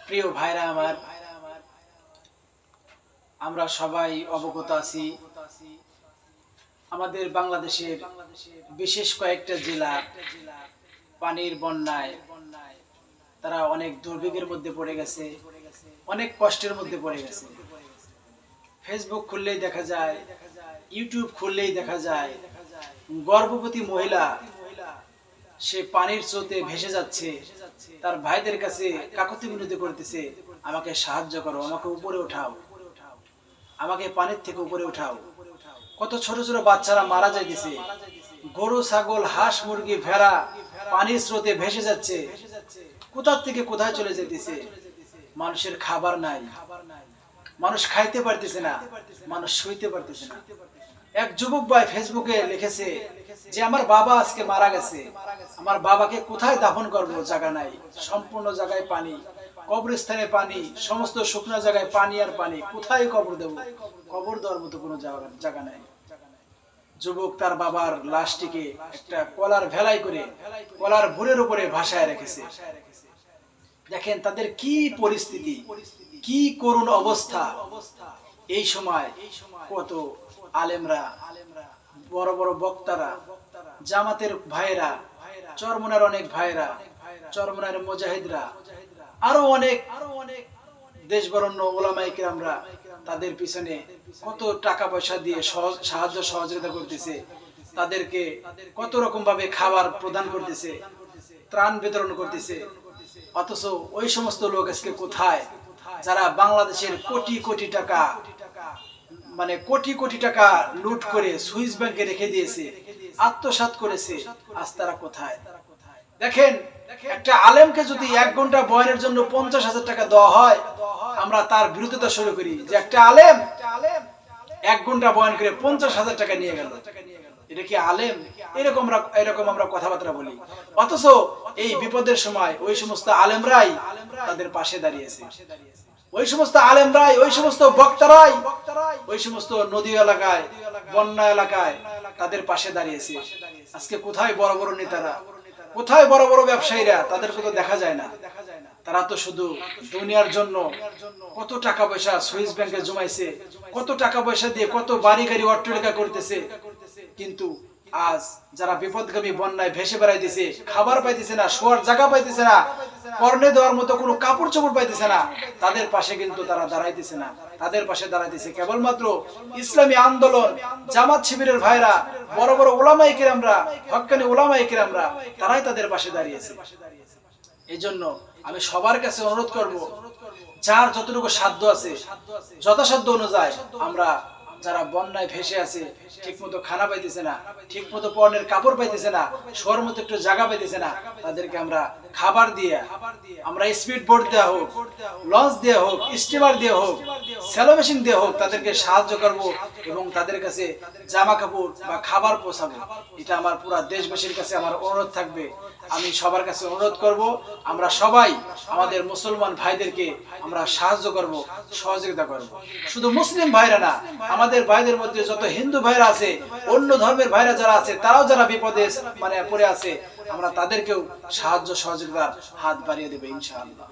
প্রিয় ভাইরা আমার, আমরা সবাই অবগত আছি আমাদের বাংলাদেশের বিশেষ কয়েকটা জেলা পানির বন্যায় তারা অনেক দুর্ভিক্ষের মধ্যে পড়ে গেছে, অনেক কষ্টের মধ্যে পড়ে গেছে। ফেসবুক খুললেই দেখা যায়, ইউটিউব খুললেই দেখা যায় গর্ভবতী মহিলা সে পানির স্রোতে ভেসে যাচ্ছে, তার ভাইদের কাছে কাকুতি মিনতি করতেছে, আমাকে সাহায্য করো, আমাকে উপরে উঠাও, আমাকে পানির থেকে উপরে উঠাও। কত ছোট ছোট বাচ্চারা মারা যাইতেছে, গরু ছাগল হাঁস মুরগি ভেড়া পানির স্রোতে ভেসে যাচ্ছে, কোথা থেকে কোথায় চলে যেতেছে। মানুষের খাবার নাই, মানুষ খাইতে পারতেছে না, মানুষ শুইতে পারতেছে না। এক যুবক ভাই ফেসবুকে লিখেছে যে আমার বাবা আজকে মারা গেছে, আমার বাবাকে কোথায় দাফন করব, জায়গা নাই, সম্পূর্ণ জায়গায় পানি, কবরস্থানে পানি, সমস্ত শুকনো জায়গায় পানি আর পানি, কোথায় কবর দেব, কবর দেওয়ার মতো কোনো জায়গা নাই। যুবক তার বাবার লাশটিকে একটা কলার ভেলাই করে কলার ভুরের উপরে ভাসায় রেখেছে। দেখেন তাদের কি পরিস্থিতি, কি করুণ অবস্থা। এই সময় কত আলেমরা, বড় বড় বক্তারা, জামাতের ভাইরা, চরমনার অনেক ভাইরা, চরমনার মুজাহিদরা, আরো অনেক দেশ বরণ্য ওলামায়ে কেরামরা তাদের পিছনে কত টাকা পয়সা দিয়ে সাহায্য সহযোগিতা করতেছে, তাদেরকে কত রকম ভাবে খাবার প্রদান করতেছে, ত্রাণ বিতরণ করতেছে। অথচ ওই সমস্ত লোক আজকে কোথায়, যারা বাংলাদেশের কোটি কোটি টাকা, মানে কোটি কোটি টাকা লুট করে সুইস ব্যাংকে রেখে দিয়েছে, আত্মসাৎ করেছে, আজ তারা কোথায়? দেখেন একটা আলেমকে যদি 1 ঘন্টা বয়ানের জন্য 50,000 টাকা দেওয়া হয়, আমরা তার বিরোধিতা শুরু করি যে একটা আলেম 1 ঘন্টা বয়ান করে 50,000 টাকা নিয়ে গেল, এটা কি আলেম? এরকম আমরা কথাবার্তা বলি। অথচ এই বিপদের সময় ওই সমস্ত আলেমরাই তাদের পাশে দাঁড়িয়েছে, ওই সমস্ত আলেমরাই, ওই সমস্ত বক্তারাই ওই সমস্ত নদী এলাকায়, বন্যা এলাকায় তাদের পাশে দাঁড়িয়েছে। আজকে কোথায় বড় বড় নেতারা, কোথায় বড় বড় ব্যবসায়ীরা? তাদেরকে তো দেখা যায় না। তারা তো শুধু দুনিয়ার জন্য কত টাকা পয়সা সুইস ব্যাংকে জমাইছে, কত টাকা পয়সা দিয়ে কত বাড়ি গাড়ি অট্টালিকা করতেছে, কিন্তু আজ যারা বিপদগামী বন্যায় ভেসে বেড়াইতেছে, খাবার পাইতেছে না, শোয়ার জায়গা পাইতেছে না, পরনে দেওয়ার মতো কোনো কাপড় চোপড় পাইতেছে না, তাদের পাশে কিন্তু তারা দাঁড়াইতেছে না। তাদের পাশে দাঁড়াইতেছে কেবলমাত্র ইসলামী আন্দোলন, জামাত শিবিরের ভাইরা, বড় বড় ওলামায়ে কেরামরা, হক্কানি ওলামায়ে কেরামরা, তারাই তাদের পাশে দাঁড়িয়েছে। এই জন্য আমি সবার কাছে অনুরোধ করব, যার যতটুকু সাধ্য আছে যথাসাধ্য অনুযায়ী আমরা যারা বন্যায় ভেসে আছে, ঠিক মতো খানা পাইতেছে না, ঠিক মতো পরনের কাপড় পাইতেছে না, শোয়ার মতো একটু জায়গা পাইতেছে না, তাদেরকে আমরা খাবার দিয়ে, আমরা স্পিড বোট দেওয়া হোক, লঞ্চ দেওয়া হোক, স্টিমার দেওয়া হোক, স্যালো মেশিন দেওয়া হোক, তাদেরকে সাহায্য করব এবং তাদের কাছে জামা কাপড় বা খাবার পৌঁছাবো। এটা আমার পুরো দেশবাসীর কাছে আমার অনুরোধ থাকবে। আমি সবার কাছে অনুরোধ করব, আমরা সবাই আমাদের মুসলমান ভাইদেরকে আমরা সাহায্য করব, সহযোগিতা করব। শুধু মুসলিম ভাইরা না, আমাদের ভাইদের মধ্যে যত হিন্দু ভাইরা আছে, অন্য ধর্মের ভাইরা যারা আছে, তারাও যারা বিপদে পড়ে আছে, আমরা তাদেরকেও সাহায্য সহযোগিতার হাত বাড়িয়ে দেব ইনশাআল্লাহ।